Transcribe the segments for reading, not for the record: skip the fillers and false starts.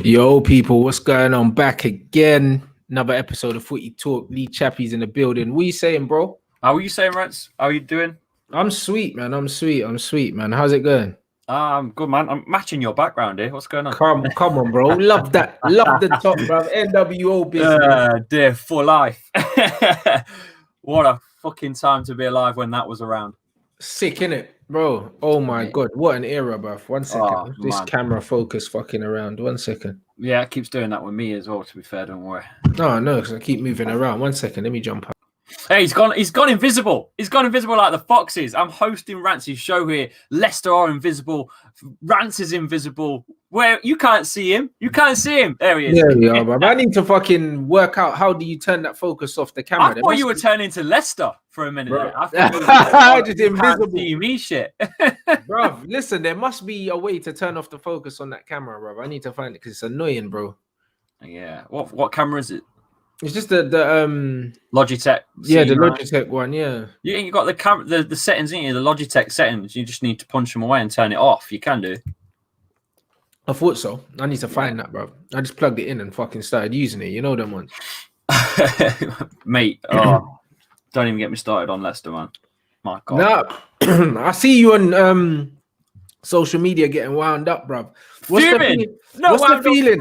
Yo, people, what's going on? Back again. Another episode of Footy Talk. Lee Chappie's in the building. What you saying, bro? How are you saying, Rants? How are you doing? I'm sweet, man. I'm sweet, man. How's it going? I'm good, man. I'm matching your background here. What's going on? Come on, bro. Love that. Love the top, bro. NWO business. Dear, for life. What a fucking time to be alive when that was around. Sick, innit? Bro, oh my God. What an era, bruv. 1 second. Oh, this man. camera focus fucking around. 1 second. Yeah, it keeps doing that with me as well, to be fair. Don't worry. No, because I keep moving around. 1 second. Let me jump up. Hey, he's gone invisible. He's gone invisible like the Foxes. I'm hosting Rants' show here. Leicester are invisible. Rants is invisible. Where you can't see him. You can't see him. There he is. There we are, bruv. I need to fucking work out how do you turn that focus off the camera. I thought you were turning to Leicester for a minute. Bro. I thought just invisible. TV shit. Bruv, listen, there must be a way to turn off the focus on that camera, bruv. I need to find it because it's annoying, bro. Yeah. What camera is it? It's just the Logitech. Yeah, the Logitech one, yeah. You got the camera, the settings, ain't you? The Logitech settings. You just need to punch them away and turn it off. You can do. I thought so. I need to find that, bro. I just plugged it in and fucking started using it. You know them ones. Mate, don't even get me started on Leicester, man. My God. Nah, I see you on social media getting wound up, bro. What's the feeling? No, what's the feeling?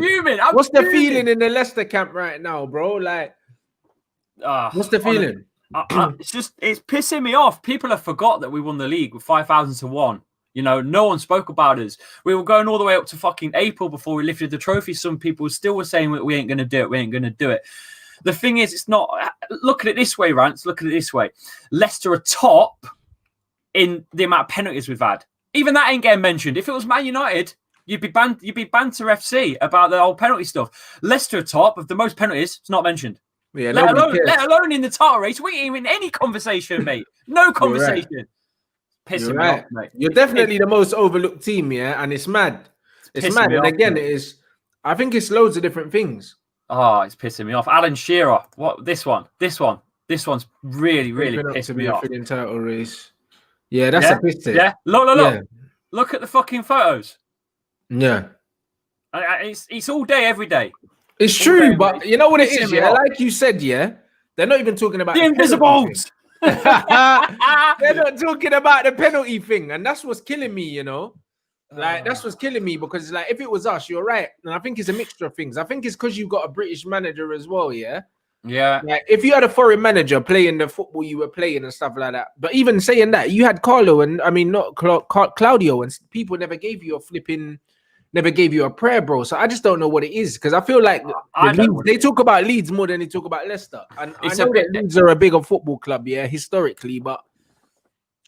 What's the fuming. feeling in the Leicester camp right now, bro? Like, what's the feeling? It's pissing me off. People have forgot that we won the league with 5,000 to 1. You know, no one spoke about us. We were going all the way up to fucking April before we lifted the trophy. Some people still were saying we ain't going to do it. We ain't going to do it. The thing is, it's not. Look at it this way, Rants. Look at it this way. Leicester are top in the amount of penalties we've had. Even that ain't getting mentioned. If it was Man United, you'd be banned to FC about the whole penalty stuff. Leicester are top of the most penalties. It's not mentioned. Yeah, let alone in the title race. We ain't even in any conversation, mate. No conversation. Pissing me off, mate. You're definitely the most overlooked team, yeah, and it's mad. It's mad, and again, it is. I think it's loads of different things. Oh, it's pissing me off. Alan Shearer, what? This one's really pissing me off. In title race. Yeah, that's a piss take. Yeah, look. Yeah. Look at the fucking photos. Yeah, it's all day, every day. It's true, but you know what it is, yeah. Like you said, yeah, they're not even talking about the Invisibles. They're not talking about the penalty thing, and that's what's killing me, you know. Like that's what's killing me because, like, if it was us, you're right, and I think it's a mixture of things. I think it's because you've got a British manager as well, yeah. Yeah. Like if you had a foreign manager playing the football you were playing and stuff like that, but even saying that, you had Carlo and not Claudio, and people never gave you a prayer, bro. So I just don't know what it is because I feel like they talk about Leeds more than they talk about Leicester. And I know that Leeds are a bigger football club, yeah, historically, but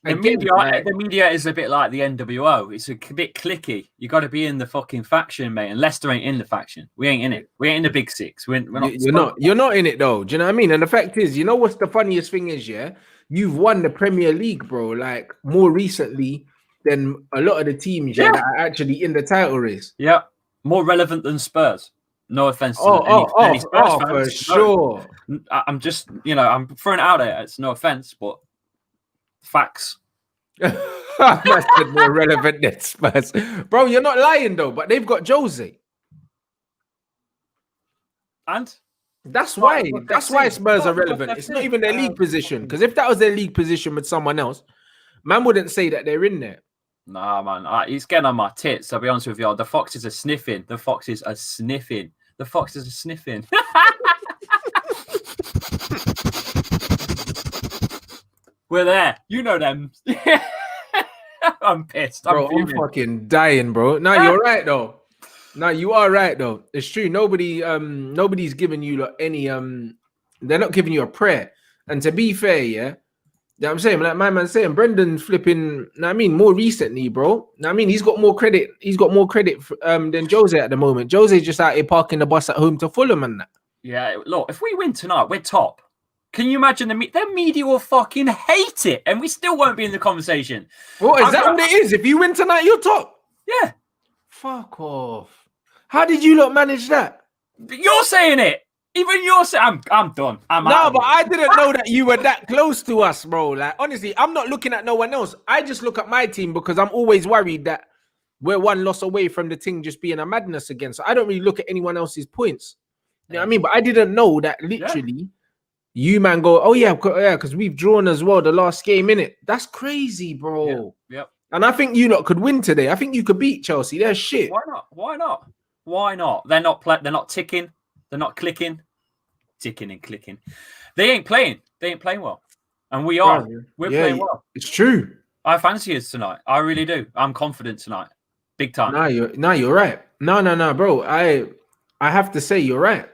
the media is a bit like the NWO. It's a bit cliquey. You got to be in the fucking faction, mate. And Leicester ain't in the faction. We ain't in it. We ain't in the big six. We're not. You're not in it though. Do you know what I mean? And the fact is, you know what's the funniest thing is, yeah, you've won the Premier League, bro. Like more recently than a lot of the teams that are actually in the title race. Yeah, more relevant than Spurs. No offense to any Spurs fans. For sure. I'm just, I'm throwing it out there. It's no offense, but facts. I said more relevant than Spurs. Bro, you're not lying though, but they've got Jose. And? That's why Spurs are relevant. It's not even their league position. Because if that was their league position with someone else, man wouldn't say that they're in there. Nah, man. He's getting on my tits. I'll be honest with you. The Foxes are sniffing. We're there. You know them. I'm pissed. I'm fucking dying, bro. No, you're right, though. No, you are right, though. It's true. Nobody's giving you any... They're not giving you a prayer. And to be fair, yeah, you know what I'm saying, like my man saying, Brendan's flipping. More recently, bro. He's got more credit. He's got more credit than Jose at the moment. Jose's just out here parking the bus at home to Fulham and that. Yeah, look, if we win tonight, we're top. Can you imagine the media will fucking hate it, and we still won't be in the conversation? Well, is that what it is? If you win tonight, you're top. Yeah. Fuck off. How did you lot manage that? You're saying it. Even you're saying, I'm done. But I didn't know that you were that close to us, bro. Like, honestly, I'm not looking at no one else. I just look at my team because I'm always worried that we're one loss away from the thing just being a madness again. So I don't really look at anyone else's points. You know what I mean? But I didn't know that literally you man go, oh yeah, because we've drawn as well the last game, innit? That's crazy, bro. Yep. And I think you lot could win today. I think you could beat Chelsea. They're shit. Why not? Why not? Why not? They're not ticking. They're not clicking. Ticking and clicking. They ain't playing. They ain't playing well. And we are. We're playing well. It's true. I fancy us tonight. I really do. I'm confident tonight. Big time. You're right. No, bro. I have to say you're right.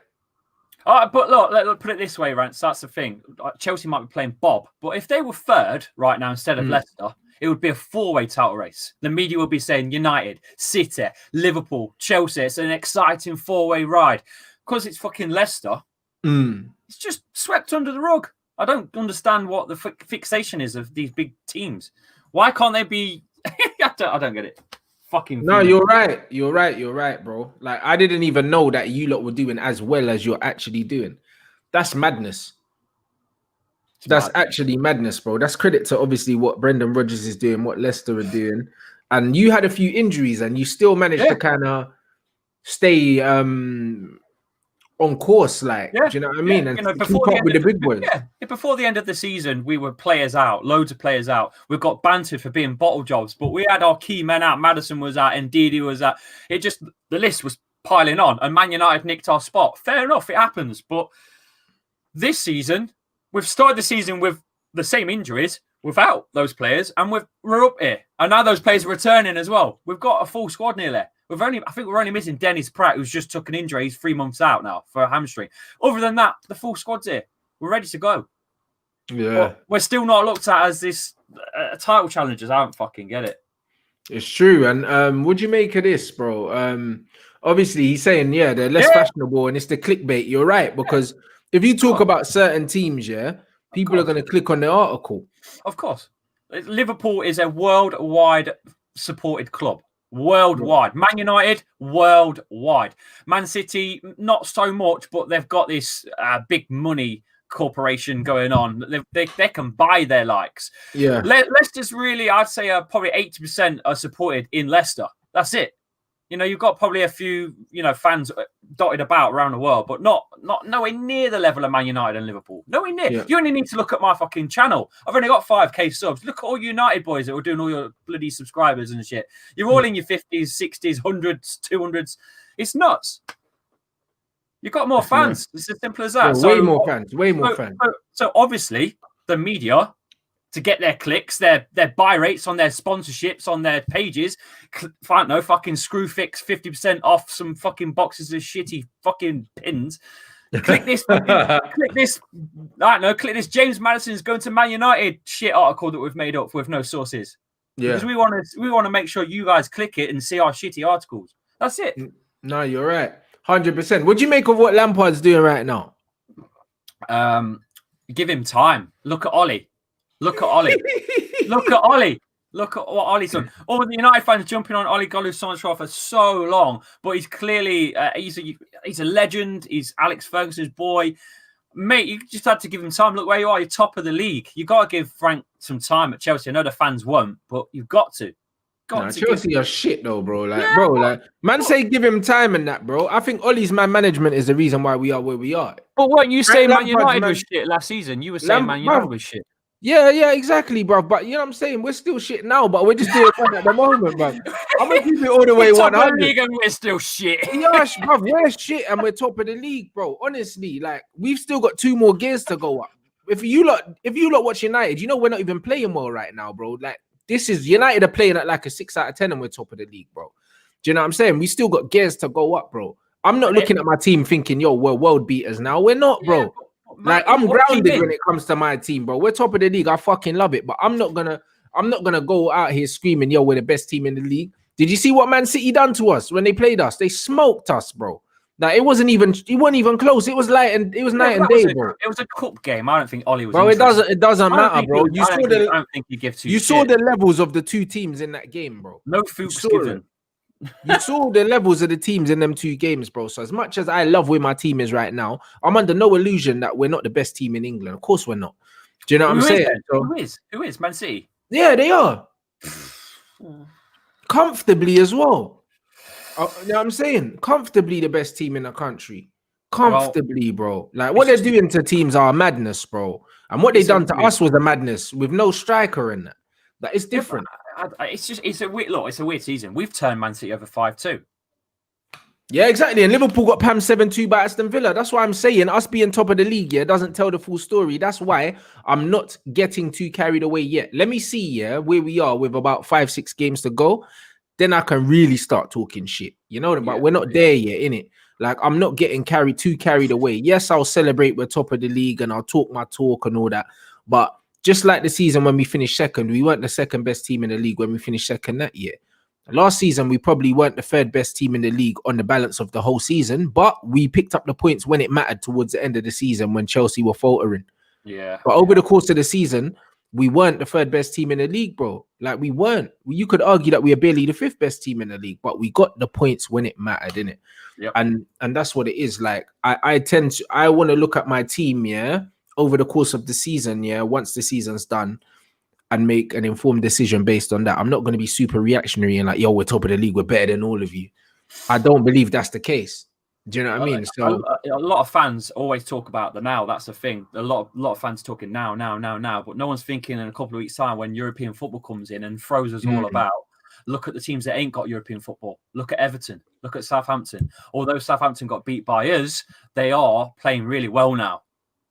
But look, let's put it this way, Rants. That's the thing. Chelsea might be playing Bob, but if they were third right now instead of Leicester, it would be a four-way title race. The media would be saying United, City, Liverpool, Chelsea. It's an exciting four-way ride. Because it's fucking Leicester, it's just swept under the rug. I don't understand what the fixation is of these big teams. Why can't they be... I don't get it. Fucking no, you're right. You're right, bro. Like, I didn't even know that you lot were doing as well as you're actually doing. That's madness. That's actually madness, bro. That's credit to obviously what Brendan Rodgers is doing, what Leicester are doing. And you had a few injuries and you still managed to kind of stay on course, like, do you know what I mean? And before keep up with the big boys. Before the end of the season, we were players out, loads of players out. We got bantered for being bottle jobs, but we had our key men out. Madison was out, and Ndidi was out. It just, the list was piling on, and Man United nicked our spot. Fair enough, it happens. But this season, we've started the season with the same injuries without those players, and we're up here. And now those players are returning as well. We've got a full squad nearly. I think we're only missing Dennis Pratt, who's just took an injury. He's 3 months out now for a hamstring. Other than that, the full squad's here. We're ready to go. Yeah. But we're still not looked at as this title challengers. I don't fucking get it. It's true. And what do you make of this, bro? Obviously, he's saying, they're less fashionable and it's the clickbait. You're right. Because if you talk about certain teams, people are going to click on the article. Of course. Liverpool is a worldwide supported club. Worldwide. Man United, worldwide. Man City, not so much, but they've got this big money corporation going on. They can buy their likes. Yeah. Leicester's really, I'd say, probably 80% are supported in Leicester. That's it. You know, you've got probably a few, fans dotted about around the world, but not nowhere near the level of Man United and Liverpool. Nowhere near. Yeah. You only need to look at my fucking channel. I've only got 5k subs. Look at all United boys that were doing all your bloody subscribers and shit. You're all in your 50s, 60s, 100s, 200s. It's nuts. You've got more fans. It's as simple as that. Yeah, way more fans. So obviously, the media, to get their clicks, their buy rates on their sponsorships, on their pages, I don't know, fucking Screwfix 50% off some fucking boxes of shitty fucking pins. Click this, click this, I don't know, click this James Madison's going to Man United shit article that we've made up with no sources. Yeah. Because we want to make sure you guys click it and see our shitty articles. That's it. No, you're right. 100%. What do you make of what Lampard's doing right now? Give him time. Look at Ole. Look at Ole. Look at Ole. Look at what Ole's done. All the United fans jumping on Ole Gunnar for so long, but he's clearly he's a legend. He's Alex Ferguson's boy. Mate, you just had to give him time. Look where you are. You're top of the league. You got to give Frank some time at Chelsea. I know the fans won't, but you've got to. Chelsea are shit though, bro. Man say give him time and that, bro. I think Ole's man management is the reason why we are where we are. But weren't you saying Man United was shit last season? You were saying Man United was shit. Yeah, exactly, bro. But you know what I'm saying? We're still shit now, but we're just doing it at the moment, bro. I'm gonna keep it all the way 100. League and we're still shit. Yeah, bro, we're shit and we're top of the league, bro. Honestly, like we've still got 2 more gears to go up. If you lot watch United, you know we're not even playing well right now, bro. Like this is United are playing at like a 6 out of 10 and we're top of the league, bro. Do you know what I'm saying? We still got gears to go up, bro. I'm not looking at my team thinking, yo, we're world beaters now. We're not, bro. Yeah. Like I'm grounded when it comes to my team, bro. We're top of the league. I fucking love it, but I'm not gonna go out here screaming, "Yo, we're the best team in the league." Did you see what Man City done to us when they played us? They smoked us, bro. Like it wasn't even close. It was night and day, bro. It was a cup game. I don't think Ole was. Bro, it doesn't matter, bro. I don't think you give two. You saw the levels of the 2 teams in that game, bro. No fools given. You saw the levels of the teams in them 2 games, bro. So as much as I love where my team is right now, I'm under no illusion that we're not the best team in England. Of course we're not. Do you know what I'm saying? Who is? Man City? Yeah, they are. comfortably as well. You know what I'm saying? Comfortably the best team in the country. Comfortably, bro. Like what they're doing to teams are madness, bro. And what they done to us was a madness with no striker in that. That is different. It's a weird season. We've turned Man City over 5-2. Yeah, exactly. And Liverpool got Pam 7-2 by Aston Villa. That's why I'm saying us being top of the league, yeah, doesn't tell the full story. That's why I'm not getting too carried away yet. Let me see, yeah, where we are with about 5-6 games to go. Then I can really start talking shit. You know, but we're not there yet, innit? Like, I'm not getting too carried away. Yes, I'll celebrate we're top of the league and I'll talk my talk and all that. But just like the season when we finished second, we weren't the second best team in the league when we finished second that year. Last season, we probably weren't the third best team in the league on the balance of the whole season, but we picked up the points when it mattered towards the end of the season when Chelsea were faltering. Yeah. But over the course of the season, we weren't the third best team in the league, bro. Like, we weren't. You could argue that we are barely the fifth best team in the league, but we got the points when it mattered, innit? Yep. And that's what it is. Like, I want to look at my team, yeah, over the course of the season, yeah, once the season's done, and make an informed decision based on that. I'm not going to be super reactionary and like, yo, we're top of the league, we're better than all of you. I don't believe that's the case. Do you know what I mean? So a lot of fans always talk about the now. That's the thing. A lot of fans talking now, but no one's thinking in a couple of weeks' time when European football comes in and throws us all about. Look at the teams that ain't got European football. Look at Everton. Look at Southampton. Although Southampton got beat by us, they are playing really well now.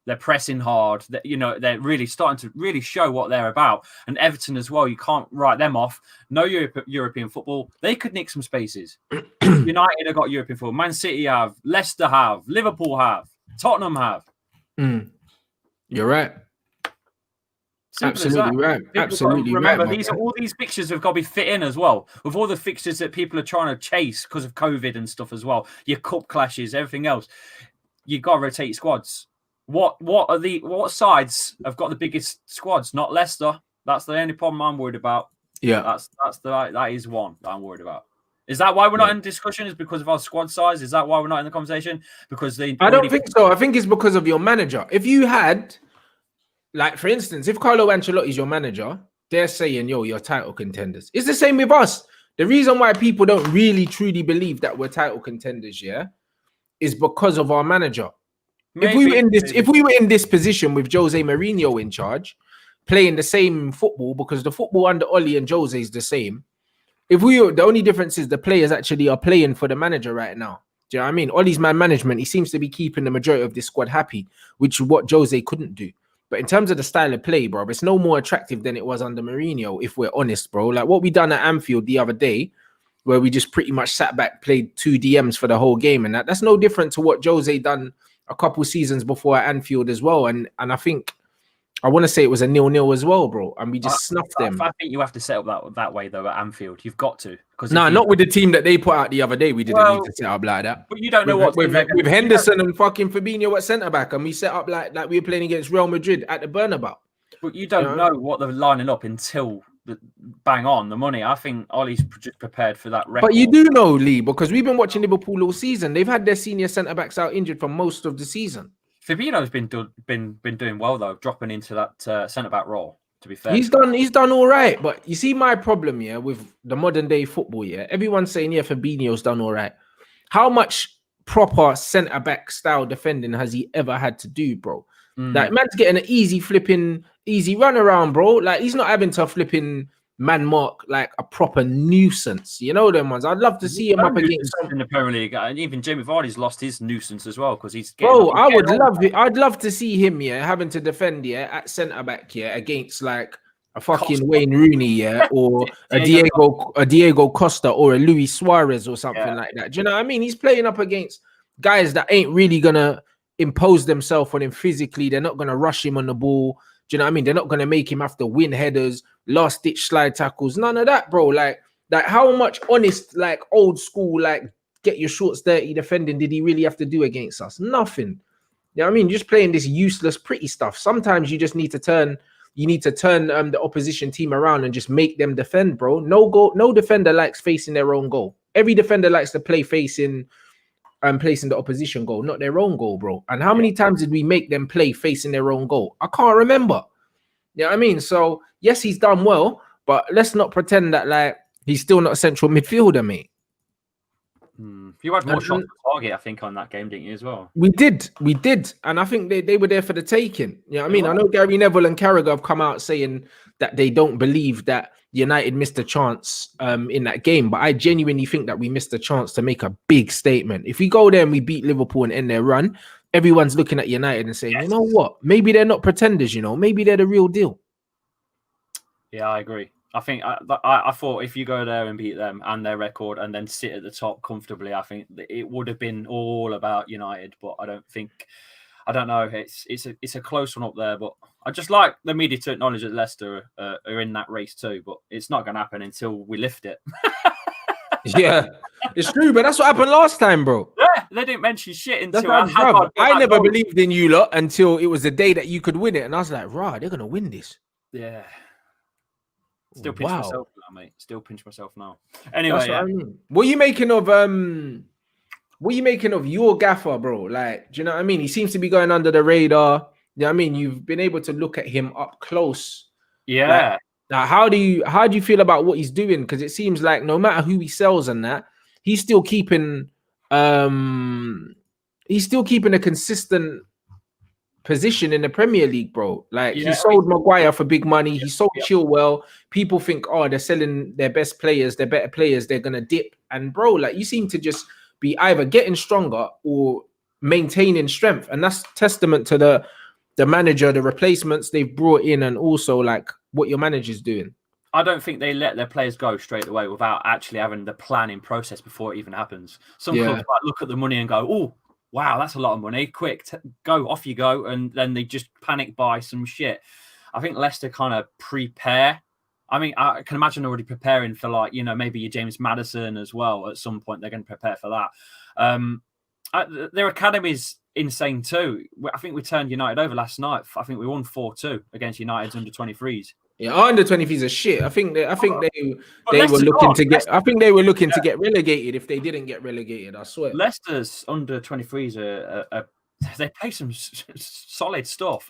They're pressing hard. They're really starting to really show what they're about. And Everton as well, you can't write them off. No European football. They could nick some spaces. United have got European football. Man City have. Leicester have. Liverpool have. Tottenham have. You're right. Absolutely right. Absolutely remember, right. All these fixtures have got to be fit in as well. With all the fixtures that people are trying to chase because of COVID and stuff as well. Your cup clashes, everything else. You've got to rotate your squads. What sides have got the biggest squads? Not Leicester. That's the only problem I'm worried about. Yeah, that is one that I'm worried about. Is that why we're not in discussion? Is because of our squad size? Is that why we're not in the conversation? Because I don't think so. I think it's because of your manager. If you had, like, for instance, if Carlo Ancelotti is your manager, they're saying, yo, you're title contenders. It's the same with us. The reason why people don't really truly believe that we're title contenders, yeah, is because of our manager. If we were in this position with Jose Mourinho in charge, playing the same football, because the football under Ole and Jose is the same. The only difference is the players actually are playing for the manager right now. Do you know what I mean? Ole's man management, he seems to be keeping the majority of this squad happy, which is what Jose couldn't do. But in terms of the style of play, bro, it's no more attractive than it was under Mourinho, if we're honest, bro. Like what we done at Anfield the other day, where we just pretty much sat back, played 2 DMs for the whole game, and that's no different to what Jose done a couple seasons before at Anfield as well. And I think I want to say it was a 0-0 as well, bro. And we just snuffed them. I think you have to set up that way though at Anfield. You've got to. Not with the team that they put out the other day. We didn't need to set up like that. But you don't know with Henderson and fucking Fabinho at centre back, and we set up like we were playing against Real Madrid at the Bernabeu. But you don't know what they're lining up until bang on the money. I think Ollie's prepared for that record. But you do know, Lee, because we've been watching Liverpool all season. They've had their senior centre backs out injured for most of the season. Fabinho's been doing well though, dropping into that centre back role. To be fair, he's done all right. But you see, my problem with the modern day football, everyone's saying Fabinho's done all right. How much proper centre back style defending has he ever had to do, bro? Like, man's getting an easy run around, bro. Like, he's not having to flipping man mark like a proper nuisance. You know them ones. I'd love to see him up against in the Premier League. And even Jamie Vardy's lost his nuisance as well because he's getting I'd love to see him having to defend at centre back against like a fucking Wayne Rooney or a Diego Costa or a Luis Suarez or something like that. Do you know what I mean? He's playing up against guys that ain't really gonna impose themselves on him physically. They're not gonna rush him on the ball. Do you know what I mean? They're not going to make him have to win headers, last-ditch slide tackles. None of that, bro. Like how much honest, like old school, like get your shorts dirty defending did he really have to do against us? Nothing. You know what I mean? Just playing this useless, pretty stuff. Sometimes you just need to turn the opposition team around and just make them defend, bro. No defender likes facing their own goal. Every defender likes to play facing placing the opposition goal, not their own goal, bro. And how many times did we make them play facing their own goal? I can't remember. You know what I mean? So, yes, he's done well, but let's not pretend that, like, He's still not a central midfielder, mate. You had more shots on target, I think, on that game, didn't you, as well? We did. And I think they were there for the taking. You know what I mean? I know Gary Neville and Carragher have come out saying that they don't believe that United missed a chance in that game, but I genuinely think that we missed a chance to make a big statement. If we go there and we beat Liverpool and end their run, everyone's looking at United and saying, you know what? Maybe they're not pretenders, maybe they're the real deal. Yeah, I agree. I think I thought if you go there and beat them and their record and then sit at the top comfortably, I think it would have been all about United. But I don't know. It's a close one up there. But I just like the media to acknowledge that Leicester are in that race too. But it's not going to happen until we lift it. Yeah, it's true. But that's what happened last time, bro. Yeah, they didn't mention shit until I never believed in you lot until it was the day that you could win it, and I was like, "Rah, they're going to win this." Yeah. Still pinch myself now, mate. Still pinch myself now. Anyway, I mean. What are you making of your gaffer, bro? Like, do you know what I mean? He seems to be going under the radar. You know what I mean? You've been able to look at him up close. Yeah. Like, how do you feel about what he's doing? Because it seems like no matter who he sells and that, he's still keeping a consistent position in the Premier League, bro. Like he sold Maguire for big money. He sold Chilwell. People think, oh, they're selling their best players, their better players. They're gonna dip. And bro, like you seem to just be either getting stronger or maintaining strength, and that's testament to the manager, the replacements they've brought in, and also like what your manager's doing. I don't think they let their players go straight away without actually having the planning process before it even happens. Some clubs might look at the money and go, oh, wow, that's a lot of money. Quick, go, off you go. And then they just panic buy some shit. I think Leicester kind of prepare. I mean, I can imagine already preparing for like, maybe your James Maddison as well. At some point, they're going to prepare for that. Their academy's insane too. I think we turned United over last night. I think we won 4-2 against United's under-23s. Yeah, under-23s are shit. I think they were looking to get. I think they were looking to get relegated if they didn't get relegated. I swear. Leicester's under-23s are they play some solid stuff.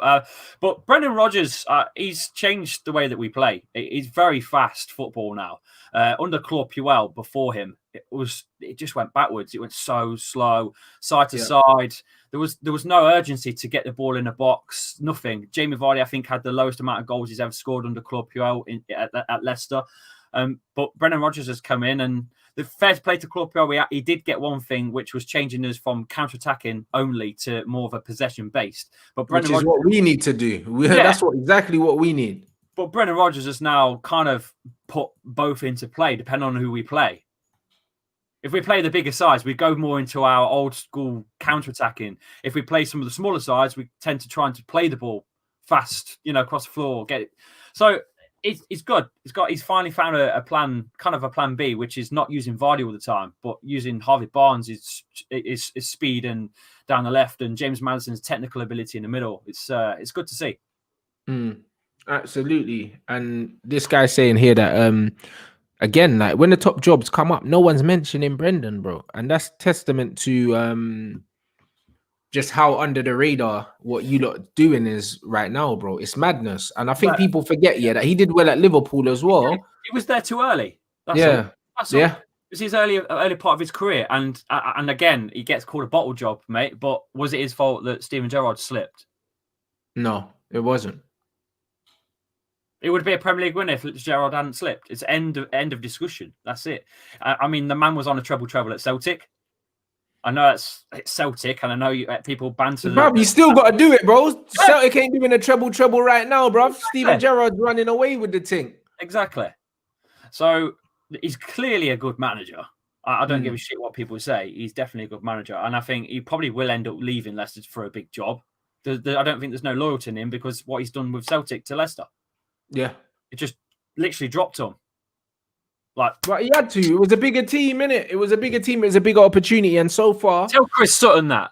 But Brendan Rodgers, he's changed the way that we play. He's very fast football now. Under Claude Puel before him, it just went backwards. It went so slow, side to side. There was no urgency to get the ball in the box. Nothing. Jamie Vardy, I think, had the lowest amount of goals he's ever scored under Claude Puel at Leicester. But Brendan Rodgers has come in, and the fair play to Claude Puel, he did get one thing, which was changing us from counter-attacking only to more of a possession-based. But Brendan Rodgers, what we need to do. That's exactly what we need. But Brendan Rodgers has now kind of put both into play, depending on who we play. If we play the bigger sides, we go more into our old school counter-attacking. If we play some of the smaller sides, we tend to try and play the ball fast, across the floor, get it. So it's good. He's finally found a plan, kind of a plan B, which is not using Vardy all the time, but using Harvey Barnes' his speed and down the left, and James Maddison's technical ability in the middle. It's good to see. Absolutely. And this guy's saying here that again, like when the top jobs come up, no one's mentioning Brendan, bro. And that's testament to just how under the radar what you lot doing is right now, bro. It's madness. And I think people forget, that he did well at Liverpool as well. He was there too early. That's all. It was his early part of his career. And again, he gets called a bottle job, mate. But was it his fault that Steven Gerrard slipped? No, it wasn't. It would be a Premier League winner if Gerrard hadn't slipped. It's end of discussion. That's it. I mean, the man was on a treble at Celtic. I know it's Celtic, and I know people banter. Bro, you still got to do it, bro. Yeah. Celtic ain't doing a treble right now, bro. Exactly. Steven Gerrard's running away with the thing. Exactly. So he's clearly a good manager. I don't give a shit what people say. He's definitely a good manager, and I think he probably will end up leaving Leicester for a big job. I don't think there's no loyalty in him because what he's done with Celtic to Leicester. Yeah, it just literally dropped him. But he had to. It was a bigger team, innit? It was a bigger team. It was a bigger opportunity. And so far... Tell Chris Sutton that.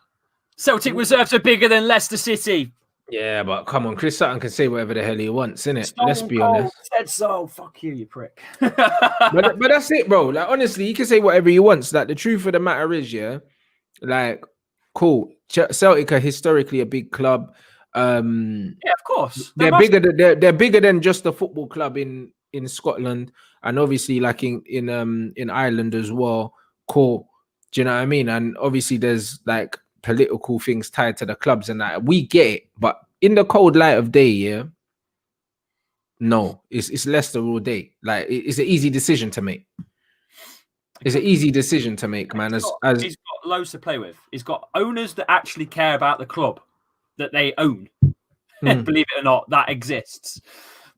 Celtic reserves are bigger than Leicester City. Yeah, but come on. Chris Sutton can say whatever the hell he wants, innit? Let's be honest. Said so. Fuck you prick. but that's it, bro. Like, honestly, he can say whatever he wants. Like, the truth of the matter is, cool. Celtic are historically a big club. Yeah, of course. They're bigger than just a football club in in Scotland, and obviously like in Ireland as well. Cool. Do you know what I mean? And obviously there's like political things tied to the clubs and that. We get it, but in the cold light of day, yeah. No, it's Leicester all day. Like it's an easy decision to make. It's an easy decision to make, man. He's got loads to play with. He's got owners that actually care about the club that they own. Believe it or not, that exists.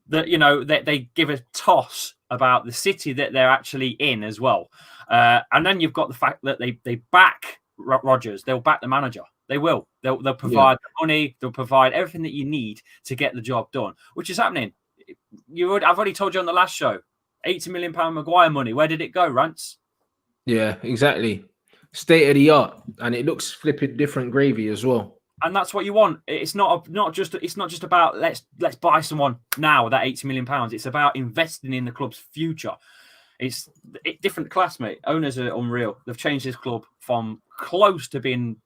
That, you know, they give a toss about the city that they're actually in as well. And then you've got the fact that they back Rodgers. They'll back the manager. They will. They'll provide the money. They'll provide everything that you need to get the job done, which is happening. I've already told you on the last show, £80 million Maguire money. Where did it go, Rants? Yeah, exactly. State of the art, and it looks flipping different gravy as well. And that's what you want. It's not just about let's buy someone now with that £80 million. It's about investing in the club's future. It's different class, mate. Owners are unreal. They've changed this club from close to being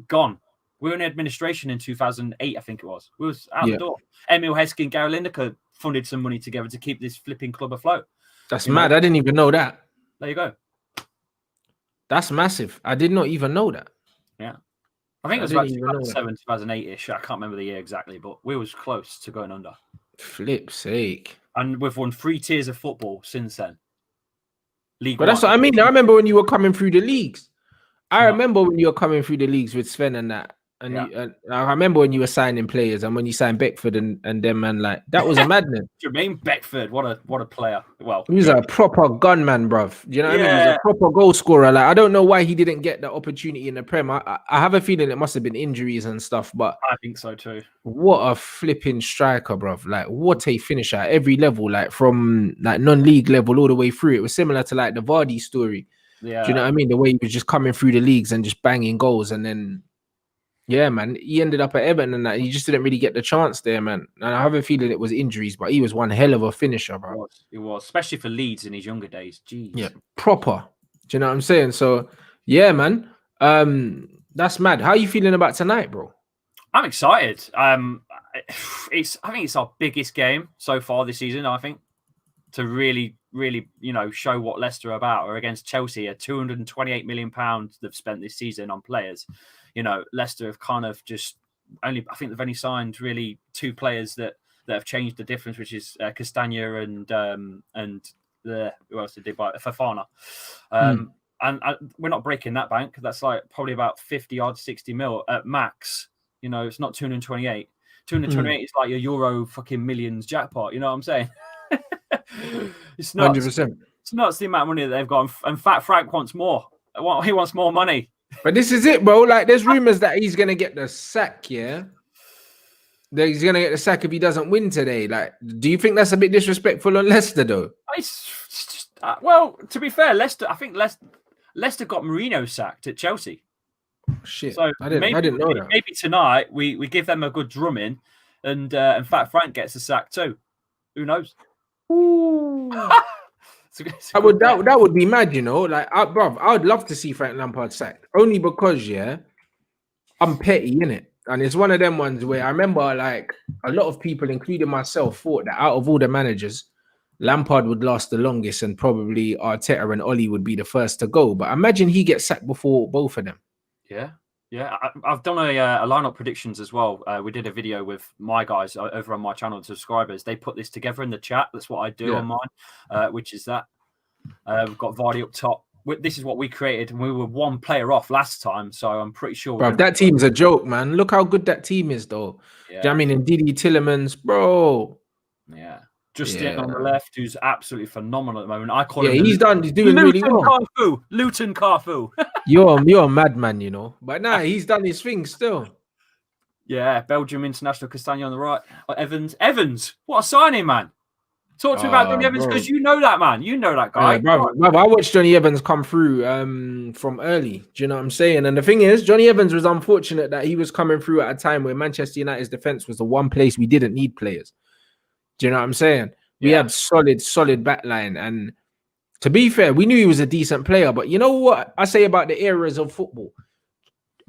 gone. We were in administration in 2008, I think it was. We was out the door. Emil Heskey and Gary Lineker funded some money together to keep this flipping club afloat. That's mad. I didn't even know that. There you go. That's massive. I did not even know that. Yeah. I think it was about 2007, 2008-ish. I can't remember the year exactly, but we was close to going under. Flip's sake. And we've won 3 tiers of football since then. League But that's what I mean. I remember when you were coming through the leagues. I remember when you were coming through the leagues with Sven and that. And I remember when you were signing players and when you signed Beckford and them, man, like that was a madness. Jermaine Beckford, what a player. Well, he was a proper gunman, bruv. Do you know what I mean? He was a proper goal scorer. Like I don't know why he didn't get the opportunity in the Prem. I have a feeling it must have been injuries and stuff, but I think so too. What a flipping striker, bruv. Like what a finisher at every level, like from like non-league level all the way through. It was similar to like the Vardy story. Yeah. Do you know what I mean? The way he was just coming through the leagues and just banging goals, and then yeah, man, he ended up at Everton and that he just didn't really get the chance there, man. And I have a feeling it was injuries, but he was one hell of a finisher, bro. It was, especially for Leeds in his younger days. Jeez. Yeah, proper. Do you know what I'm saying? So yeah, man. That's mad. How are you feeling about tonight, bro? I'm excited. I think it's our biggest game so far this season, I think. To really, you know, show what Leicester are about. Or against Chelsea, a £228 million they've spent this season on players. You know, Leicester have kind of just I think they've only signed really 2 players that have changed the difference, which is Castagna and who else did they buy? Fofana. And we're not breaking that bank. That's like probably about 50 odd 60 mil at max. You know, it's not 228. 228 is like your Euro fucking millions jackpot. You know what I'm saying? It's nuts. 100%. It's nuts the amount of money that they've got. And Fat Frank wants more. He wants more money. But this is it, bro. Like, there's rumors that he's gonna get the sack. Yeah, that he's gonna get the sack if he doesn't win today. Like, do you think that's a bit disrespectful on Leicester, though? It's just, well, to be fair, Leicester. I think Leicester got Mourinho sacked at Chelsea. Shit, so I didn't know that. Maybe tonight we give them a good drumming, and Fat Frank gets a sack too. Who knows? Ooh. That would be mad, you know. Like, bruv, I would love to see Frank Lampard sacked, only because I'm petty in it, and it's one of them ones where I remember like a lot of people, including myself, thought that out of all the managers, Lampard would last the longest, and probably Arteta and Ole would be the first to go. But imagine he gets sacked before both of them. Yeah. I've done a lineup predictions as well. We did a video with my guys over on my channel, subscribers. They put this together in the chat. That's what I do on mine, which is that we've got Vardy up top. This is what we created, and we were 1 player off last time, so I'm pretty sure. Bro, that team's a joke, man. Look how good that team is, though. Yeah. Do you know what I mean? And Didi Tillemans, bro. Yeah. Justin on the left, who's absolutely phenomenal at the moment. I call him. He's doing really well. Luton Carfu. You're a madman, you know. But nah, he's done his thing still. Yeah, Belgium international Castagna on the right. Evans, what a signing, man. Talk to me about Johnny Evans, because you know that man. You know that guy. Brother, I watched Johnny Evans come through from early. Do you know what I'm saying? And the thing is, Johnny Evans was unfortunate that he was coming through at a time where Manchester United's defense was the one place we didn't need players. Do you know what I'm saying? We had solid backline. And to be fair, we knew he was a decent player. But you know what I say about the eras of football?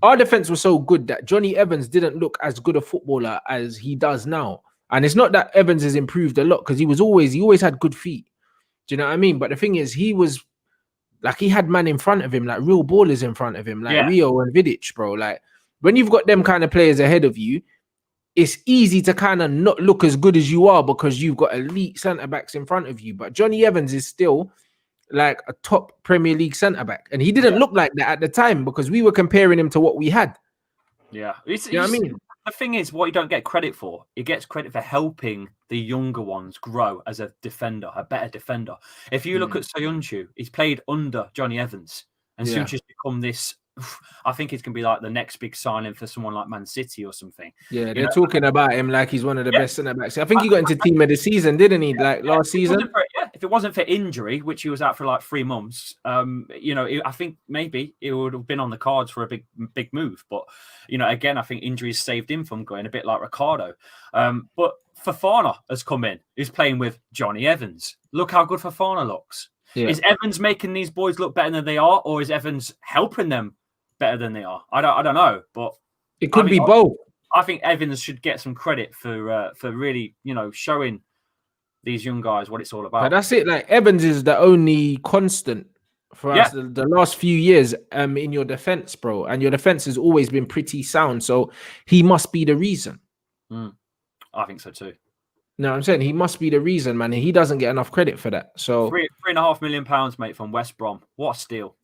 Our defense was so good that Johnny Evans didn't look as good a footballer as he does now. And it's not that Evans has improved a lot because he always had good feet. Do you know what I mean? But the thing is, he was like, he had man in front of him, like real ballers in front of him, like Rio and Vidic, bro. Like when you've got them kind of players ahead of you, it's easy to kind of not look as good as you are because you've got elite centre backs in front of you. But Johnny Evans is still like a top Premier League centre back, and he didn't look like that at the time because we were comparing him to what we had. Yeah, you know what I mean? The thing is, what you don't get credit for, he gets credit for helping the younger ones grow as a defender, a better defender. If you look at Soyuncu, he's played under Johnny Evans, and Soyuncu's become this. I think it's going to be like the next big signing for someone like Man City or something. Yeah, they're talking about him like he's one of the best centre backs. I think he got into team of the season, didn't he? Like last season. If it wasn't for injury, which he was out for like 3 months, I think maybe it would have been on the cards for a big move. But again, I think injuries saved him from going a bit like Ricardo. But Fofana has come in. He's playing with Johnny Evans. Look how good Fofana looks. Yeah. Is Evans making these boys look better than they are, or is Evans helping them better than they are? I don't know, but it could be both. I think Evans should get some credit for really, showing these young guys what it's all about. But that's it. Like Evans is the only constant for us the last few years in your defense, bro. And your defense has always been pretty sound. So he must be the reason. I think so too. No, I'm saying he must be the reason, man. He doesn't get enough credit for that. So £3.5 million, mate, from West Brom. What a steal!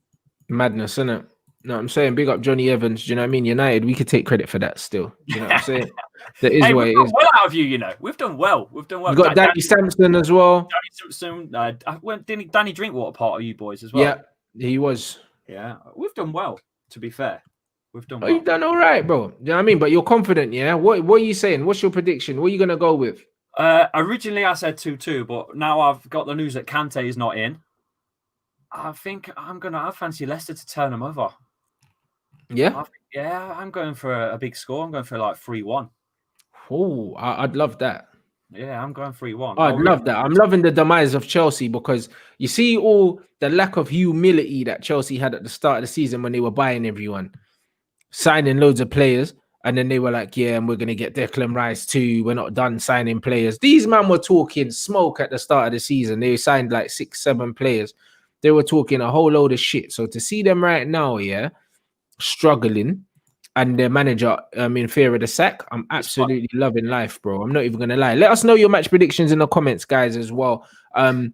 Madness, isn't it? No, I'm saying big up Johnny Evans. Do you know what I mean? United, we could take credit for that still. Do you know what I'm saying? That is what it is. Well out of you, We've done well. We've got Danny Sampson as well. Danny Sampson. Didn't Danny Drinkwater part of you boys as well? Yeah, he was. Yeah, we've done well, to be fair. We've done well. You've done all right, bro. Do you know what I mean? But you're confident, yeah? What are you saying? What's your prediction? What are you going to go with? Originally, I said 2-2, but now I've got the news that Kante is not in. I think I fancy Leicester to turn them over. Yeah? I'm going for a big score. I'm going for like 3-1. Oh, I'd love that. Yeah, I'm going 3-1. I'd love that. I'm loving the demise of Chelsea because you see all the lack of humility that Chelsea had at the start of the season when they were buying everyone, signing loads of players. And then they were like, yeah, and we're going to get Declan Rice too. We're not done signing players. These men were talking smoke at the start of the season. They signed like 6-7 players. They were talking a whole load of shit. So to see them right now, struggling, and their manager in fear of the sack, I'm absolutely loving life, bro. I'm not even going to lie. Let us know your match predictions in the comments, guys, as well. Bayer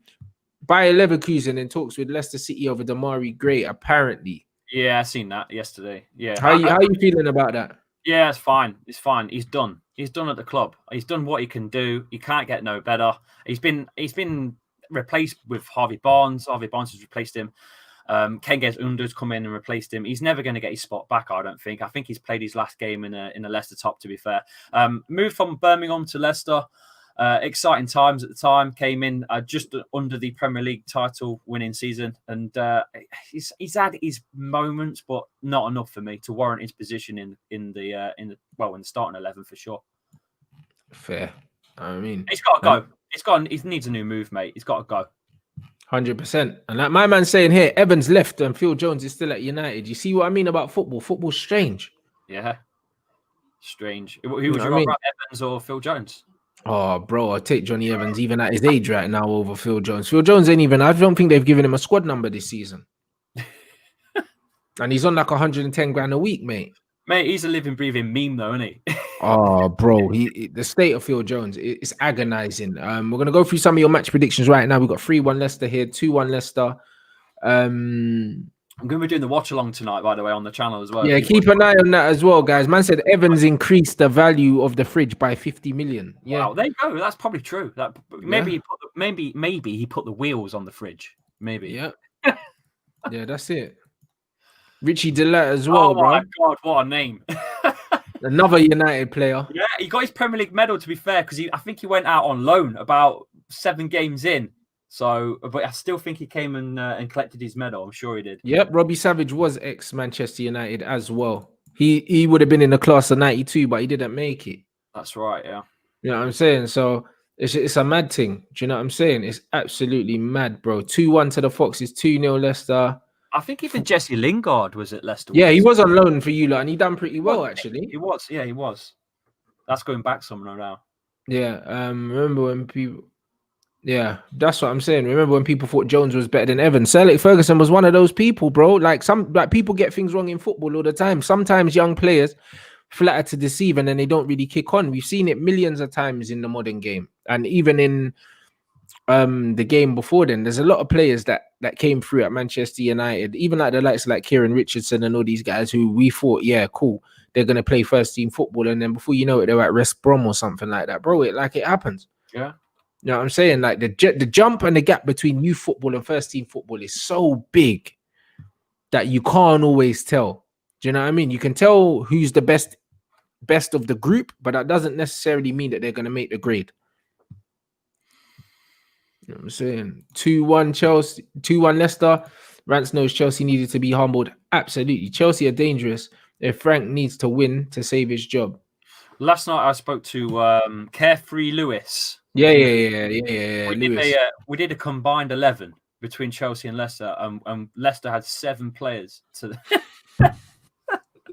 Leverkusen in talks with Leicester City over Damari Gray, apparently. Yeah, I seen that yesterday. Yeah. How you feeling about that? Yeah, it's fine. It's fine. He's done. He's done at the club. He's done what he can do. He can't get no better. He's been replaced with Harvey Barnes. Harvey Barnes has replaced him. Kenges Under's come in and replaced him. He's never going to get his spot back, I don't think. I think he's played his last game in a Leicester top, to be fair. Moved from Birmingham to Leicester. Exciting times at the time. Came in just under the Premier League title winning season, and he's had his moments, but not enough for me to warrant his position in the starting 11 for sure. Fair. I mean, he's got to go. He needs a new move, mate. He's got to go. 100%. And like my man's saying here, Evans left and Phil Jones is still at United. You see what I mean about football? Football's strange. Yeah, strange. Who would you rather, Evans or Phil Jones? Oh, bro, I'll take Johnny Evans even at his age right now over Phil Jones. Phil Jones ain't even, I don't think they've given him a squad number this season. And he's on like 110 grand a week, mate. Mate, he's a living, breathing meme though, isn't he? Oh, bro, the state of Phil Jones, it's agonizing. We're going to go through some of your match predictions right now. We've got 3-1 Leicester here, 2-1 Leicester. I'm going to be doing the watch along tonight, by the way, on the channel as well. Yeah, keep an eye on that as well, guys. Man said Evans increased the value of the fridge by 50 million. Yeah, wow, there you go. That's probably true. That maybe he put the wheels on the fridge. Maybe. Yeah. Yeah, that's it. Richie Delatte as well, bro. Oh my God, what a name! Another United player. Yeah, he got his Premier League medal. To be fair, because I think he went out on loan about 7 games in. So, but I still think he came and collected his medal. I'm sure he did. Yep, Robbie Savage was ex-Manchester United as well. He would have been in the class of 92, but he didn't make it. That's right, yeah. You know what I'm saying? So it's a mad thing. Do you know what I'm saying? It's absolutely mad, bro. 2-1 to the Foxes, 2-0 Leicester. I think even Jesse Lingard was at Leicester. Yeah, he was on loan for you lot, and he done pretty well, actually. He was, yeah, he was. That's going back somewhere now. Yeah. Remember when people. Yeah, that's what I'm saying. Remember when people thought Jones was better than Evans? Sir Alex Ferguson was one of those people, bro. Like people get things wrong in football all the time. Sometimes young players flatter to deceive and then they don't really kick on. We've seen it millions of times in the modern game, and even in the game before then. There's a lot of players that came through at Manchester United, even like the likes of like Kieran Richardson and all these guys who we thought, yeah, cool, they're gonna play first team football, and then before you know it, they're at West Brom or something like that, bro. It happens. Yeah. You know what I'm saying? Like the jump and the gap between youth football and first team football is so big that you can't always tell. Do you know what I mean? You can tell who's the best of the group, but that doesn't necessarily mean that they're going to make the grade. You know what I'm saying? 2-1 Chelsea, 2-1 Leicester. Rants knows Chelsea needed to be humbled. Absolutely. Chelsea are dangerous if Frank needs to win to save his job. Last night I spoke to Carefree Lewis. Yeah. We did a combined 11 between Chelsea and Leicester, and Leicester had 7 players.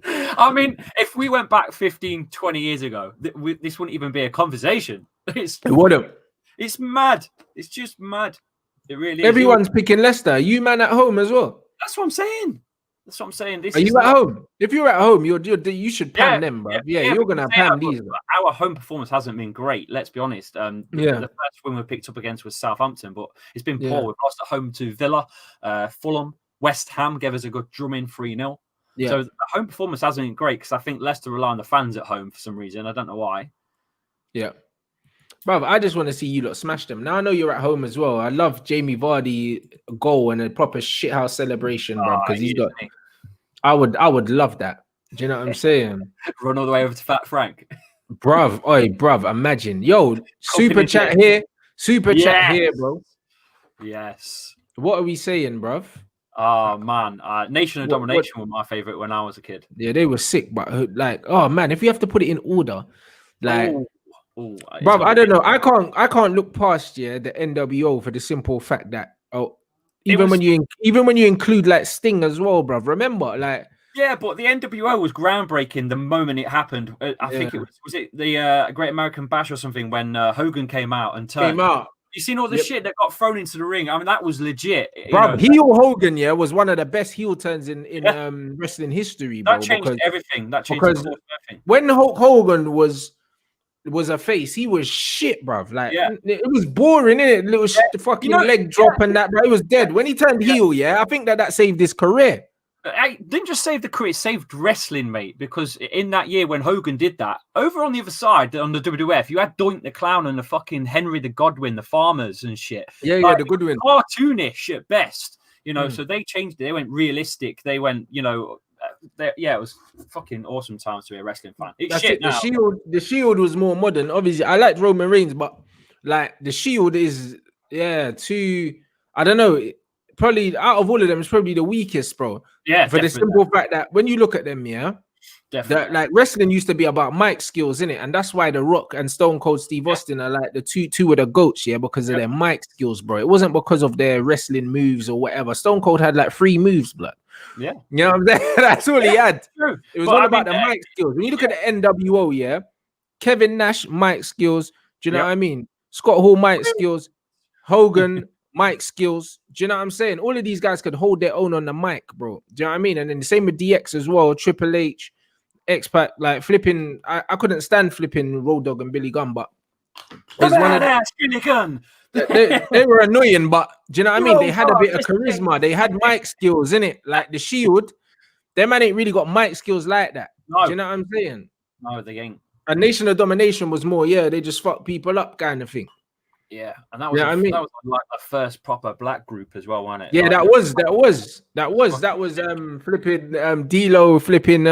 I mean, if we went back 15, 20 years ago, this wouldn't even be a conversation. It wouldn't. It's mad. It's just mad. It really is. Everyone's picking Leicester. You man at home as well. That's what I'm saying. That's what I'm saying. Are you at home? If you're at home, you should pan them, bro. Yeah, you're gonna pan these. Our home performance hasn't been great. Let's be honest. The first win we picked up against was Southampton, but it's been poor. We've lost at home to Villa, Fulham, West Ham gave us a good drumming 3-0. Yeah. So the home performance hasn't been great because I think Leicester rely on the fans at home for some reason. I don't know why. Yeah. Bro, I just want to see you lot smash them. Now I know you're at home as well. I love Jamie Vardy goal and a proper shithouse celebration, bro. Because he's got. I would love that. Do you know what I'm saying? Run all the way over to Fat Frank. Bruv, imagine. Yo, super chat here. Chat here, bro. Yes. What are we saying, bruv? Oh man, Nation of Domination were my favorite when I was a kid. Yeah, they were sick, but like, oh man, if you have to put it in order, like. Bro, I don't know. I can't look past the NWO for the simple fact that even when you include like Sting as well, bro. Remember, like but the NWO was groundbreaking the moment it happened. I think it was it the Great American Bash or something when Hogan came out and turned. You seen all the shit that got thrown into the ring? I mean, that was legit. Bro, heel Hogan, was one of the best heel turns in wrestling history, bro. That changed everything. That changed everything. When Hulk Hogan was a face, he was shit, bruv. Like it was boring, innit? Little fucking leg drop and that, but it was dead. When he turned heel, I think that saved his career. I didn't just save the career, it saved wrestling, mate. Because in that year when Hogan did that, over on the other side, on the WWF, you had Doink the Clown and the fucking Henry the Godwin, the farmers and shit. Yeah, the Goodwin. Cartoonish at best, So they changed it. They went realistic. They went, it was fucking awesome times to be a wrestling fan. The Shield was more modern. Obviously, I liked Roman Reigns, but like the Shield is too. I don't know. Probably out of all of them, it's probably the weakest, bro. Yeah, for the simple fact that when you look at them, definitely. Like wrestling used to be about mic skills, innit? And that's why The Rock and Stone Cold Steve Austin are like the two of the goats, because of their mic skills, bro. It wasn't because of their wrestling moves or whatever. Stone Cold had like 3 moves, blood. Yeah, you know what I'm saying? That's all he had. True. It was all about the mic skills. When you look at the NWO, Kevin Nash mic skills. Do you know what I mean? Scott Hall mic skills. Hogan mic skills. Do you know what I'm saying? All of these guys could hold their own on the mic, bro. Do you know what I mean? And then the same with DX as well. Triple H, X-Pac, like flipping. I couldn't stand flipping Road Dogg and Billy Gunn, but one of that Billy Gunn. They were annoying, but do you know what I mean? They had a bit of charisma. They had mic skills, innit? Like the Shield, them man ain't really got mic skills like that. No. Do you know what I'm saying? No, they ain't. A Nation of Domination was more, they just fuck people up kind of thing. Yeah, and that was that was like the first proper black group as well, wasn't it? Yeah, that was flipping D-Lo, flipping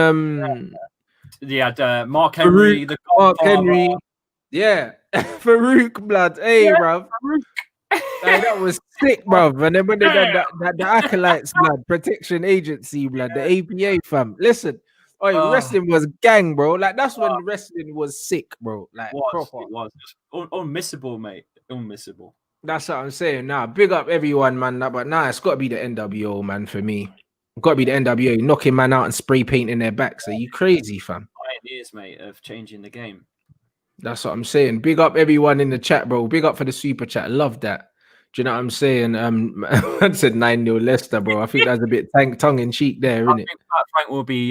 Mark Henry, Henry. Yeah, Farouk, blood. Hey, bruv. That was sick, bruv. And then when they did the Acolytes, blood, Protection Agency, blood, the APA, fam. Listen, wrestling was gang, bro. Like, that's when wrestling was sick, bro. Like, it was unmissable, mate. Unmissable. That's what I'm saying. Nah, big up everyone, man. But it's got to be the NWO, man, for me. Got to be the NWO knocking man out and spray painting their backs. Are you crazy, fam? Pioneers, mate, of changing the game. That's what I'm saying. Big up everyone in the chat, bro. Big up for the super chat. Love that. Do you know what I'm saying? I said 9-0 Leicester, bro. I think that's a bit tongue in cheek there, isn't it? think Frank will be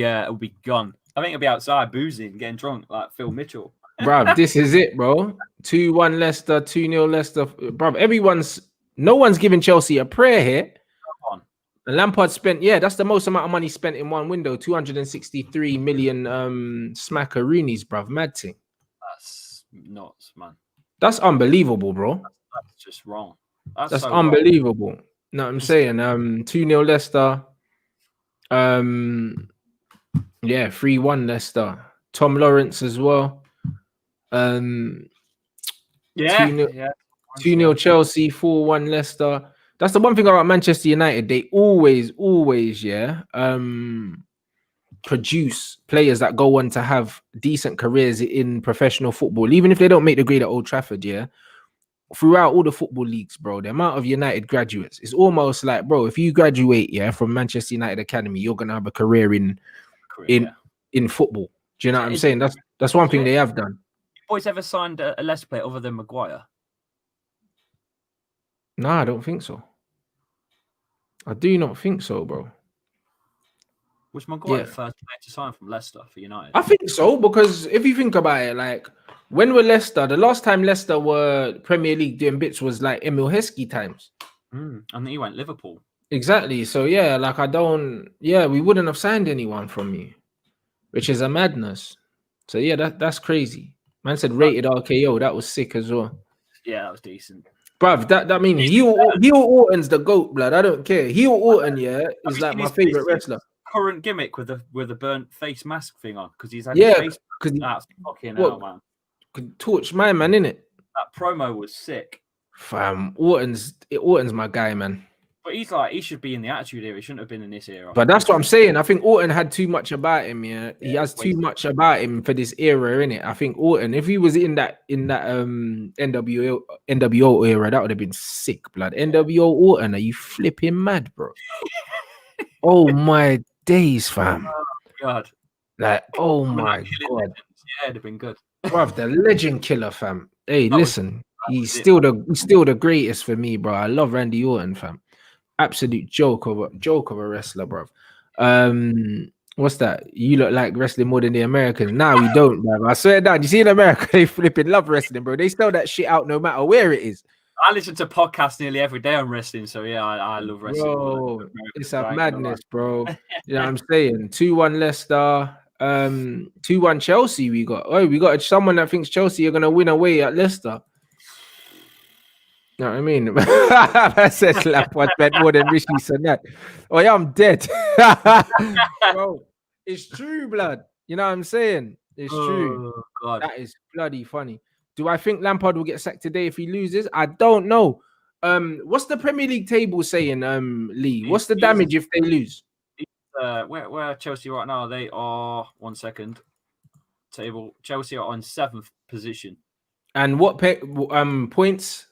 gone. I think he'll be outside boozing, getting drunk like Phil Mitchell. Bro, this is it, bro. 2-1 Leicester, 2-0 Leicester. Bro, no one's giving Chelsea a prayer here. And Lampard spent, that's the most amount of money spent in one window, 263 million smackaroonies, bruv. Mad thing. That's nuts, man. That's unbelievable, bro. That's just wrong. That's so unbelievable. Wrong. No, I'm saying 2-0 Leicester. 3-1 Leicester. Tom Lawrence as well. 2-0 Chelsea, 4-1 Leicester. That's the one thing about Manchester United. They always, produce players that go on to have decent careers in professional football, even if they don't make the grade at Old Trafford. Throughout all the football leagues, bro, the amount of United graduates, it's almost like, bro, if you graduate, from Manchester United Academy, you're gonna have a career in football. Do you know what I'm saying? That's one thing they have done. You boys ever signed a Leicester player other than Maguire? No, I don't think so. I do not think so, bro. Was Maguire first player to sign from Leicester for United? I think so, because if you think about it, like when were Leicester, the last time Leicester were Premier League doing bits was like Emil Heskey times. And then he went Liverpool. Exactly. So we wouldn't have signed anyone from you, which is a madness. So that's crazy. Man said rated RKO. That was sick as well. Yeah, that was decent. Bruv, that means Heel Orton's the GOAT, blood. I don't care. Heel Orton, is like my favorite wrestler. Current gimmick with the burnt face mask thing on, because he's had his face. That's fucking hell, man. Could torch my man, innit? That promo was sick. Fam, Orton's my guy, man. But he should be in the Attitude Era. He shouldn't have been in this era. But that's what I'm saying. I think Orton had too much about him. He has too much about him for this era, innit? I think Orton, if he was in that NWO era, that would have been sick, blood. NWO Orton, are you flipping mad, bro? Oh my days, fam. Oh god. Like, oh my god. Yeah, it'd have been good. Bruv, the legend killer, fam. Hey, listen, he's still the greatest for me, bro. I love Randy Orton, fam. Absolute joke of a wrestler, bro. What's that? You look like wrestling more than the Americans. Nah, we don't, bro. I swear down. You see in America, they flipping love wrestling, bro. They sell that shit out no matter where it is. I listen to podcasts nearly every day on wrestling, so I love wrestling. Bro, it's a madness, bro. You know what I'm saying? 2-1 Leicester, 2-1 Chelsea. We got someone that thinks Chelsea are gonna win away at Leicester. You know what I mean? I said Lampard spent more than Rishi Sunak. Oh yeah, I'm dead. Bro, it's true, blood. You know what I'm saying? It's true. God. That is bloody funny. Do I think Lampard will get sacked today if he loses? I don't know. What's the Premier League table saying, Lee? What's the damage if they lose? Where are Chelsea right now? They are 1 second. Table. Chelsea are on 7th position. And what points?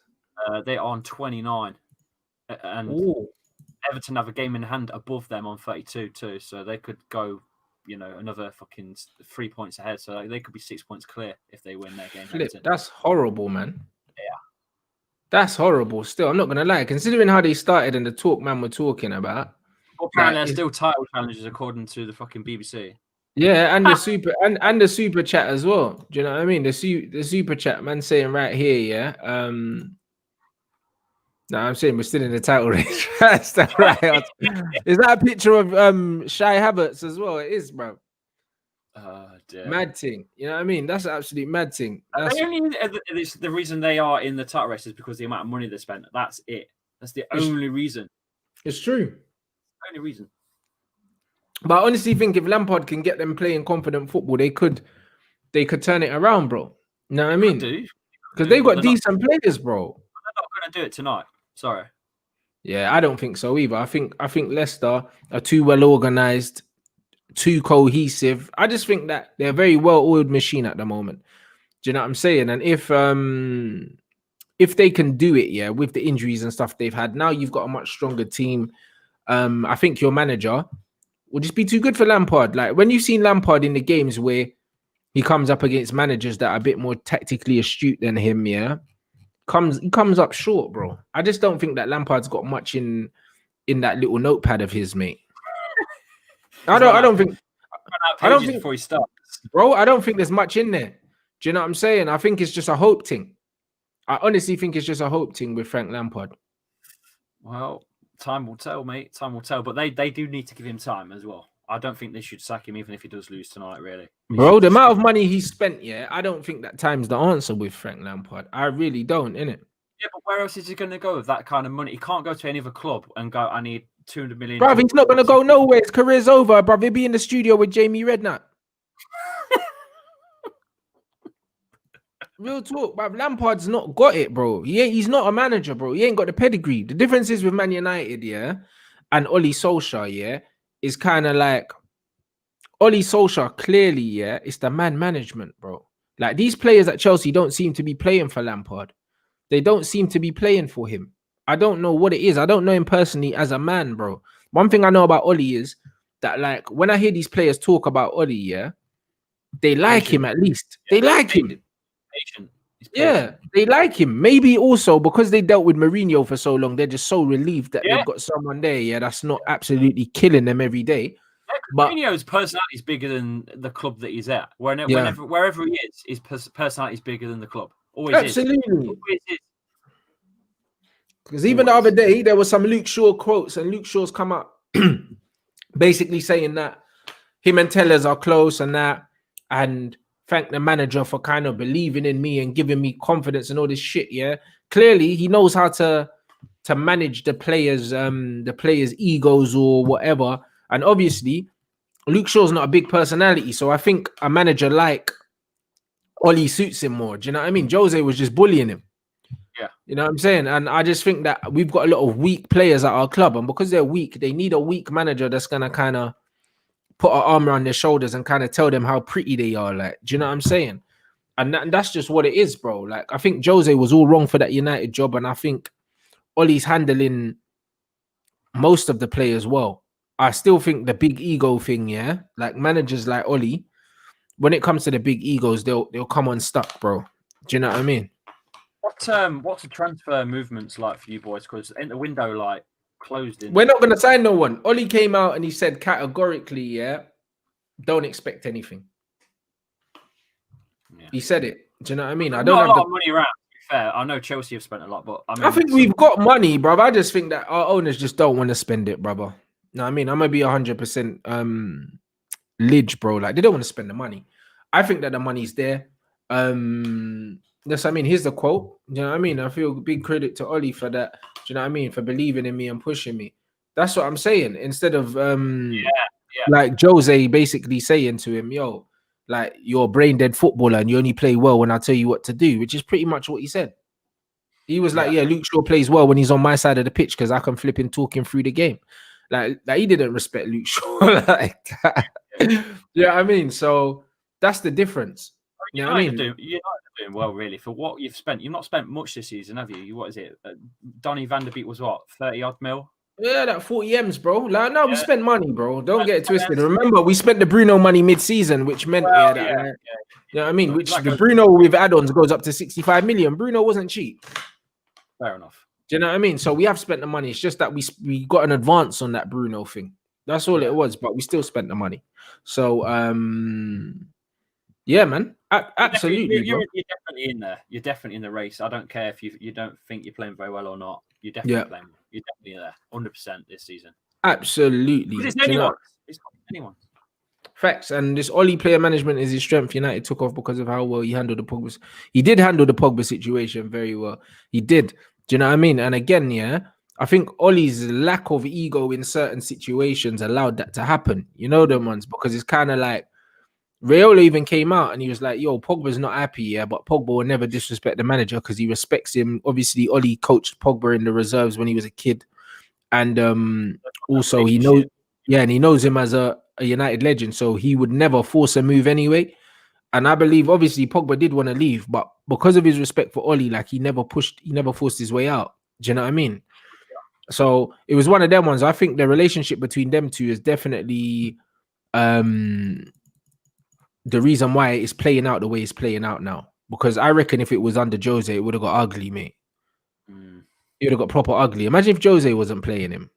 They are on 29. And Everton have a game in hand above them on 32 too. So they could go, another fucking 3 points ahead. So they could be 6 points clear if they win their game. That's horrible, man. Yeah. That's horrible. Still, I'm not gonna lie. Considering how they started and the talk man were talking about. Well, apparently they're still title challenges according to the fucking BBC. Yeah, and the super and the super chat as well. Do you know what I mean? The super chat man saying right here, yeah. No, I'm saying we're still in the title race. That's right. Is that a picture of Shy Havertz as well? It is, bro. Dear. Mad thing. You know what I mean? That's an absolute mad thing. The reason they are in the title race is because of the amount of money they spent. That's it. That's the only reason. It's true. Only reason. But I honestly think if Lampard can get them playing confident football, they could turn it around, bro. You know what I mean? Because they've got decent players, bro. They're not going to do it tonight. Sorry. Yeah, I don't think so either. I think Leicester are too well organized, too cohesive. I just think that they're a very well-oiled machine at the moment. Do you know what I'm saying? And if they can do it, with the injuries and stuff they've had, now you've got a much stronger team. I think your manager will just be too good for Lampard. Like when you've seen Lampard in the games where he comes up against managers that are a bit more tactically astute than him. Yeah, he comes up short, bro. I just don't think that Lampard's got much in that little notepad of his, mate. I don't think before he starts, bro. I don't think there's much in there. Do you know what I'm saying? I think it's just a hope thing. I honestly think it's just a hope thing with Frank Lampard. Well, time will tell, mate. Time will tell. But they do need to give him time as well. I don't think they should sack him even if he does lose tonight, really. Bro, the amount of money he spent, yeah, I don't think that time's the answer with Frank Lampard. I really don't, innit? Yeah, but where else is he going to go with that kind of money? He can't go to any other club and go, I need 200 million. Bro, he's not going to go nowhere. His career's over, bro. He'll be in the studio with Jamie Redknapp. Real talk, bruv. Lampard's not got it, bro. He's not a manager, bro. He ain't got the pedigree. The difference is with Man United, yeah, and Ole Solskjaer, yeah, is kind of like Ole Solskjaer, clearly, yeah, it's the man management, bro. Like, these players at Chelsea don't seem to be playing for Lampard. They don't seem to be playing for him. I don't know what it is. I don't know him personally as a man, bro. One thing I know about Ole is that, like, when I hear these players talk about Ole, yeah, they like him at least. They like him. Yeah, they like him. Maybe also because they dealt with Mourinho for so long, they're just so relieved that they've got someone there, yeah, that's not absolutely killing them every day. But Mourinho's personality is bigger than the club that he's at. Wherever he is, his personality is bigger than the club. Always absolutely. Is. Always is. Because even the other day, there was some Luke Shaw quotes, and Luke Shaw's come up basically saying that him and Tellers are close and that, and thank the manager for kind of believing in me and giving me confidence and all this shit. Yeah, clearly he knows how to manage the players' egos or whatever. And obviously, Luke Shaw's not a big personality, so I think a manager like Ole suits him more. Do you know what I mean? Jose was just bullying him. Yeah, you know what I'm saying? And I just think that we've got a lot of weak players at our club, and because they're weak, they need a weak manager that's gonna kind of put an arm around their shoulders and kind of tell them how pretty they are. Like, do you know what I'm saying? And that's just what it is, bro. Like, I think Jose was all wrong for that United job, and I think Ole's handling most of the players well. I still think the big ego thing, yeah, like managers like Ole, when it comes to the big egos, they'll come unstuck, bro. Do you know what I mean? What's the transfer movements like for you boys? Because in the window, like, closed in. We're not going to sign no one. Ole came out and he said categorically, yeah, don't expect anything. Yeah. He said it. Do you know what I mean? I don't have a lot of money around. To be fair, I know Chelsea have spent a lot, but I think we've got money, bro. I just think that our owners just don't want to spend it, brother. No, I mean, I'm gonna be 100% lidge, bro. Like, they don't want to spend the money. I think that the money's there. Yes, I mean, here's the quote. Do you know what I mean? I feel big credit to Ole for that. Do you know what I mean? For believing in me and pushing me. That's what I'm saying. Instead of like Jose basically saying to him, yo, like, you're a brain dead footballer and you only play well when I tell you what to do, which is pretty much what he said. He was like, yeah, Luke Shaw plays well when he's on my side of the pitch because I can flip him talking through the game. Like he didn't respect Luke Shaw like that. Yeah, I mean, so that's the difference. You know what I mean? You're not doing well, really, for what you've spent. You've not spent much this season, have you? What is it? Donny van der Beek was what, 30-odd mil? Yeah, that 40 M's, bro. Like, no, we spent money, bro. Don't get it twisted. Remember, we spent the Bruno money mid-season, which meant you know what I mean? Which like the Bruno with add-ons goes up to 65 million. Bruno wasn't cheap. Fair enough. Do you know what I mean? So we have spent the money. It's just that we got an advance on that Bruno thing. That's all it was, but we still spent the money. So yeah, man. Absolutely. You're definitely in there. You're definitely in the race. I don't care if you don't think you're playing very well or not. You're definitely playing. You're definitely there, 100% this season. Absolutely. It's anyone. It's not anyone. Facts. And this Ole player management is his strength. United took off because of how well he handled the Pogba. He did handle the Pogba situation very well. He did. Do you know what I mean? And again, I think Ole's lack of ego in certain situations allowed that to happen. You know them ones, because it's kind of like Raiola even came out and he was like, yo, Pogba's not happy, but Pogba will never disrespect the manager because he respects him. Obviously, Ole coached Pogba in the reserves when he was a kid. And also he knows, and he knows him as a United legend, so he would never force a move anyway. And I believe, obviously, Pogba did want to leave, but because of his respect for Ole, like, he never forced his way out. Do you know what I mean? So it was one of them ones. I think the relationship between them two is definitely the reason why it's playing out the way it's playing out now. Because I reckon if it was under Jose, it would have got ugly, mate. It would have got proper ugly. Imagine if Jose wasn't playing him.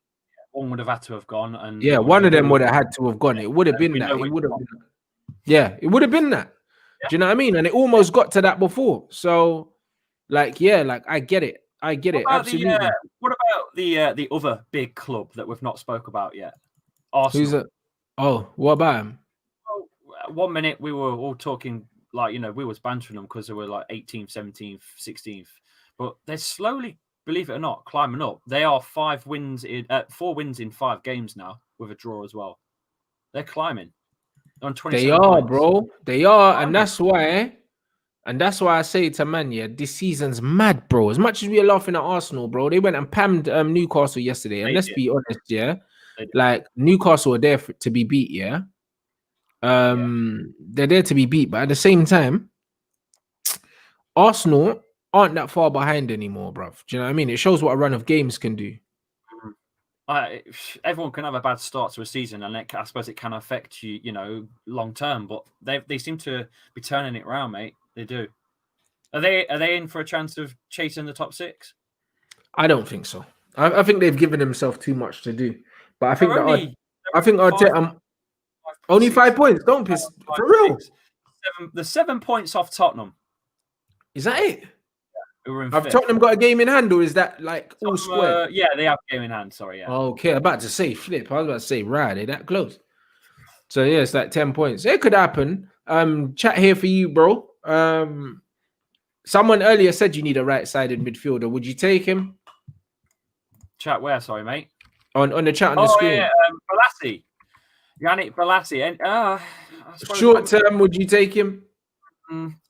One would have had to have gone, and Yeah, one of them would have had to have gone. It would have been that. It would have been. Yeah, it would have been that. Yeah. Do you know what I mean? And it almost got to that before. So, like, yeah, like I get it. I get it. Absolutely. What about the other big club that we've not spoke about yet? Arsenal. Who's it? Oh, what about him? Well, 1 minute we were all talking like, you know, we was bantering them because they were like 18th, 17th, 16th, but they're slowly, believe it or not, climbing up. They are 4 wins in 5 games now with a draw as well. They're climbing. They're on 27 They are, points. bro. They are, and that's why. And that's why I say to man, yeah, this season's mad, bro. As much as we are laughing at Arsenal, bro, they went and pammed Newcastle yesterday. And let's be honest, yeah, like Newcastle are there to be beat, yeah. They're there to be beat, but at the same time, Arsenal aren't that far behind anymore, bro. Do you know what I mean? It shows what a run of games can do. Everyone can have a bad start to a season, and I suppose it can affect you, you know, long term. But they seem to be turning it around, mate. They do. Are they in for a chance of chasing the top 6? I don't think so. I think they've given themselves too much to do. But I think only 5 points. Don't piss for real. The 7 points off Tottenham. Is that it? Yeah, have Tottenham got a game in hand, or is that like all square? Yeah, they have a game in hand. Sorry, yeah. Okay, I'm about to say flip. I was about to say right, they're that close. So yeah, it's like 10 points. It could happen. Chat here for you, bro. Someone earlier said you need a right-sided midfielder. Would you take him? Chat where? Sorry, mate. On the chat on the screen. Yeah, Balassi. Yannick Balassi. And short term, would you take him?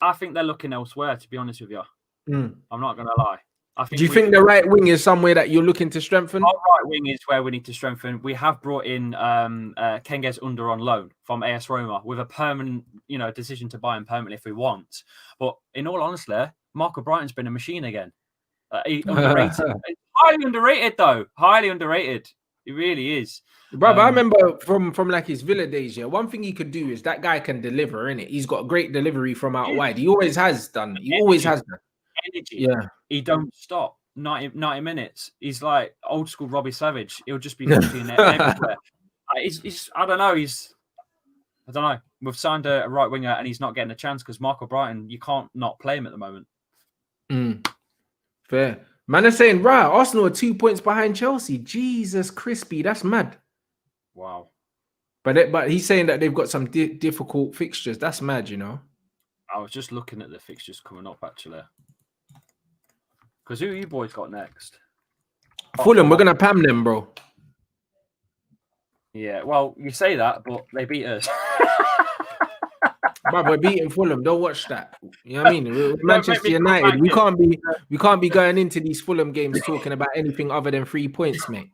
I think they're looking elsewhere, to be honest with you. I'm not going to lie. Do you think the right wing is somewhere that you're looking to strengthen? Our right wing is where we need to strengthen. We have brought in Kenges Under on loan from AS Roma with a permanent, you know, decision to buy him permanently if we want. But in all honesty, Marco Brighton's been a machine again. Underrated. Highly underrated, though. Highly underrated. He really is. Bro, I remember from like his Villa days, yeah, one thing he could do is that guy can deliver, innit? He's got a great delivery from out wide. He always has done. He always has done. Energy. Yeah. He don't stop. 90 minutes. He's like old school Robbie Savage. He'll just be looking everywhere. I don't know. I don't know. We've signed a right winger and he's not getting a chance because Marco Brighton, you can't not play him at the moment. Fair. Man are saying, right, Arsenal are 2 points behind Chelsea. Jesus crispy, that's mad. Wow. But he's saying that they've got some difficult fixtures. That's mad, you know. I was just looking at the fixtures coming up, actually. Because who you boys got next? Fulham, we're going to pam them, bro. Yeah, well, you say that, but they beat us. But we're beating Fulham. Don't watch that. You know what I mean? We're Manchester United. We can't be going into these Fulham games talking about anything other than 3 points, mate.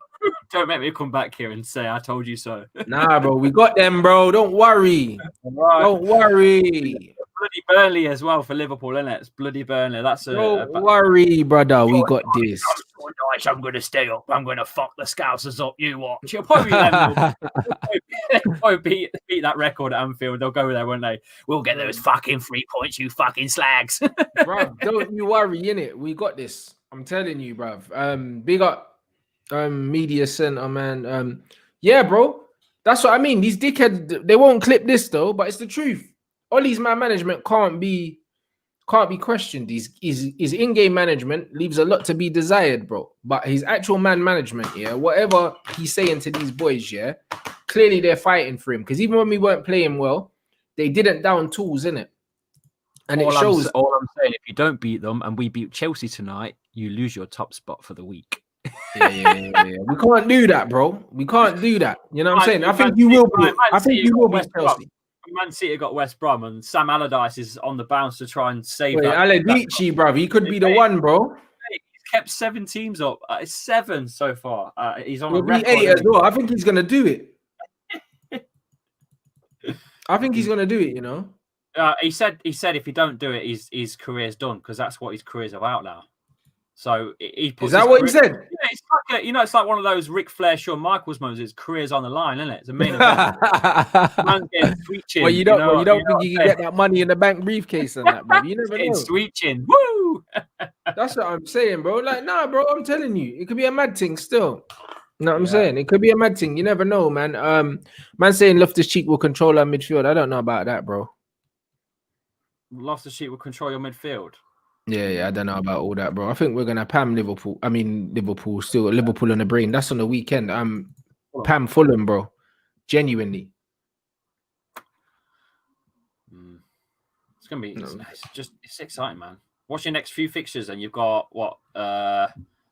Don't make me come back here and say I told you so. Nah, bro, we got them, bro. Don't worry. Right. Don't worry. Bloody Burnley as well for Liverpool, isn't it? It's bloody Burnley. That's don't worry, brother. We got this. I'm going to stay up. I'm going to fuck the Scousers up. You watch. You'll probably beat that record at Anfield. They'll go there, won't they? We'll get those fucking 3 points, you fucking slags. Bro, don't you worry, innit? We got this. I'm telling you, bruv. Big up Media Center, man. Yeah, bro. That's what I mean. These dickheads, they won't clip this though, but it's the truth. Ollie's man management can't be questioned. His in-game management leaves a lot to be desired, bro. But his actual man management, yeah, whatever he's saying to these boys, yeah, clearly they're fighting for him. Because even when we weren't playing well, they didn't down tools, innit? And it shows. All I'm saying, if you don't beat them and we beat Chelsea tonight, you lose your top spot for the week. Yeah. We can't do that, bro. We can't do that. You know what I'm saying? I think you will be. I think you will be Chelsea. Man City got West Brom and Sam Allardyce is on the bounce to try and save that. Allardyce, bruv. He could be the one, bro. He's kept 7 teams up. It's 7 so far. He's on a record. 8 as well. I think he's going to do it. I think he's going to do it, you know. He said if he don't do it, his career's done because that's what his career's about now. So he puts is that what he said? Yeah, it's like it's like one of those Ric Flair, Shawn Michaels moments. His career's on the line, isn't it? It's a main event. Man's getting sweet chin. Well, you don't think you can get that money in the bank briefcase and that, bro. You never know. Sweet chin. Woo! That's what I'm saying, bro. Like, nah, bro. I'm telling you, it could be a mad thing still. You know what I'm saying? It could be a mad thing. You never know, man. Man saying Loftus-Cheek will control our midfield. I don't know about that, bro. Loftus-Cheek will control your midfield. Yeah, I don't know about all that, bro. I think we're gonna Pam Liverpool. I mean, Liverpool still Liverpool on the brain. That's on the weekend. Pam Fulham, bro. Genuinely. It's gonna be. It's exciting, man. What's your next few fixtures? And you've got what?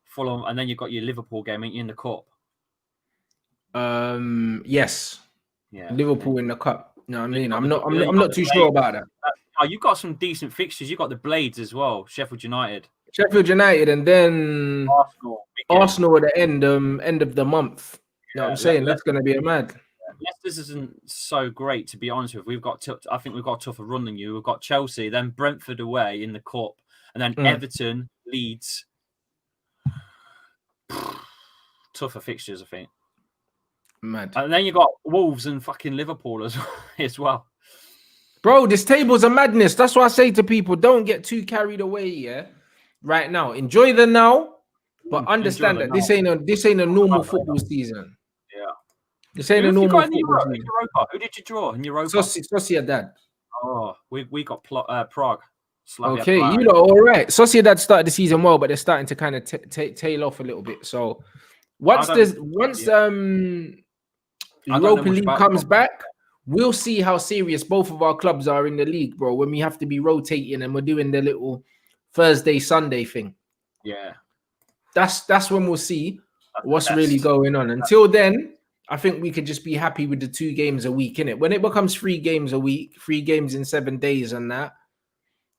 Fulham, and then you've got your Liverpool game in the cup. Yes. Yeah. Liverpool in the cup. You know what I mean? I'm not too sure about that. You've got some decent fixtures. You've got the Blades as well. Sheffield United, and then Arsenal at the end of the month. You know what I'm saying? That's going to be a mad. Leicester's isn't so great, to be honest with you. I think we've got a tougher run than you. We've got Chelsea, then Brentford away in the cup, and then Everton, Leeds. Tougher fixtures, I think. Mad. And then you got Wolves and fucking Liverpool as well. Bro, this table's a madness. That's why I say to people, don't get too carried away, yeah? Right now. Enjoy the now, but understand that this ain't a normal football season. Yeah. This ain't a normal football season. Who did you draw in Europa? Sociedad. Oh, we got Prague. Slavia okay, Prague. You know, all right. Sociedad started the season well, but they're starting to kind of tail off a little bit. So once Europa League comes back, we'll see how serious both of our clubs are in the league, bro. When we have to be rotating and we're doing the little Thursday, Sunday thing. Yeah. That's when we'll see what's really going on. Until then, I think we could just be happy with the 2 games a week, innit? When it becomes 3 games a week, 3 games in 7 days and that,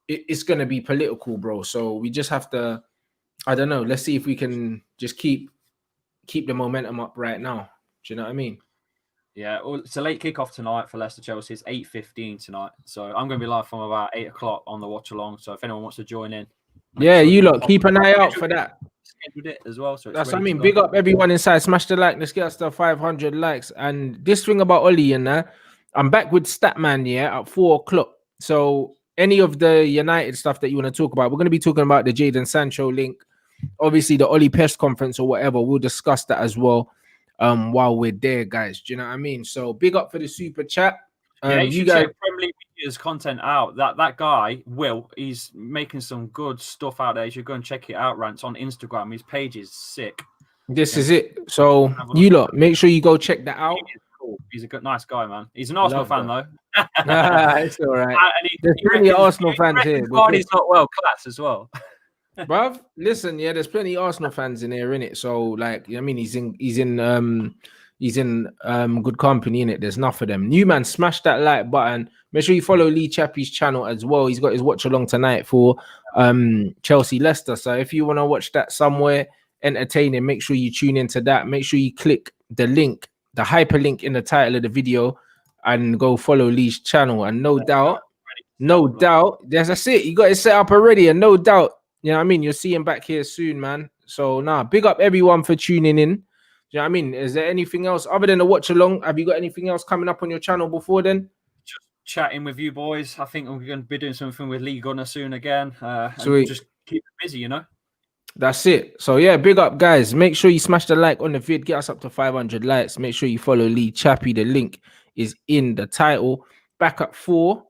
it's going to be political, bro. So we just have to, I don't know. Let's see if we can just keep the momentum up right now. Do you know what I mean? Yeah, well, it's a late kickoff tonight for Leicester Chelsea. It's 8:15 tonight. So I'm going to be live from about 8 o'clock on the watch along. So if anyone wants to join in. Yeah, you lot, keep an eye out for that. Scheduled it as well. So that's what I mean. Big up everyone inside. Smash the like. Let's get us to 500 likes. And this thing about Ole and that, I'm back with Statman, at 4 o'clock. So any of the United stuff that you want to talk about, we're going to be talking about the Jadon Sancho link. Obviously, the Ole Pest conference or whatever. We'll discuss that as well. While we're there, guys, do you know what I mean? So big up for the super chat. You guys check Premier League videos content out. That guy Will, he's making some good stuff out there. You should go and check it out. Rants on Instagram. His page is sick. This is it. So you lot, make sure you go check that out. Cool. He's a good, nice guy, man. He's an Arsenal fan though. It's all right. There's plenty of Arsenal fans here. He's not well class as well. Bruv, listen, there's plenty of Arsenal fans in here, innit? So, like, I mean, he's in good company, innit? There's enough of them. New man, smash that like button. Make sure you follow Lee Chappie's channel as well. He's got his watch along tonight for Chelsea Leicester. So if you want to watch that somewhere entertaining, make sure you tune into that. Make sure you click the link, the hyperlink in the title of the video, and go follow Lee's channel. And no doubt, that's it. You got it set up already, and no doubt. You know what I mean? You'll see him back here soon, man. So, big up everyone for tuning in. Do you know what I mean? Is there anything else other than a watch along? Have you got anything else coming up on your channel before then? Just chatting with you boys. I think we're going to be doing something with Lee Gunner soon again. Sweet. Just keep it busy, That's it. So, yeah, big up, guys. Make sure you smash the like on the vid. Get us up to 500 likes. Make sure you follow Lee Chappie. The link is in the title. Back at 4.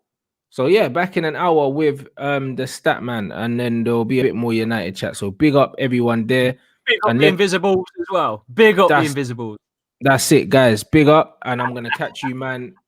So yeah, back in an hour with the stat man, and then there'll be a bit more United chat. So big up everyone there. Big up the Invisibles as well. Big up the Invisibles. That's it, guys. Big up, and I'm gonna catch you, man,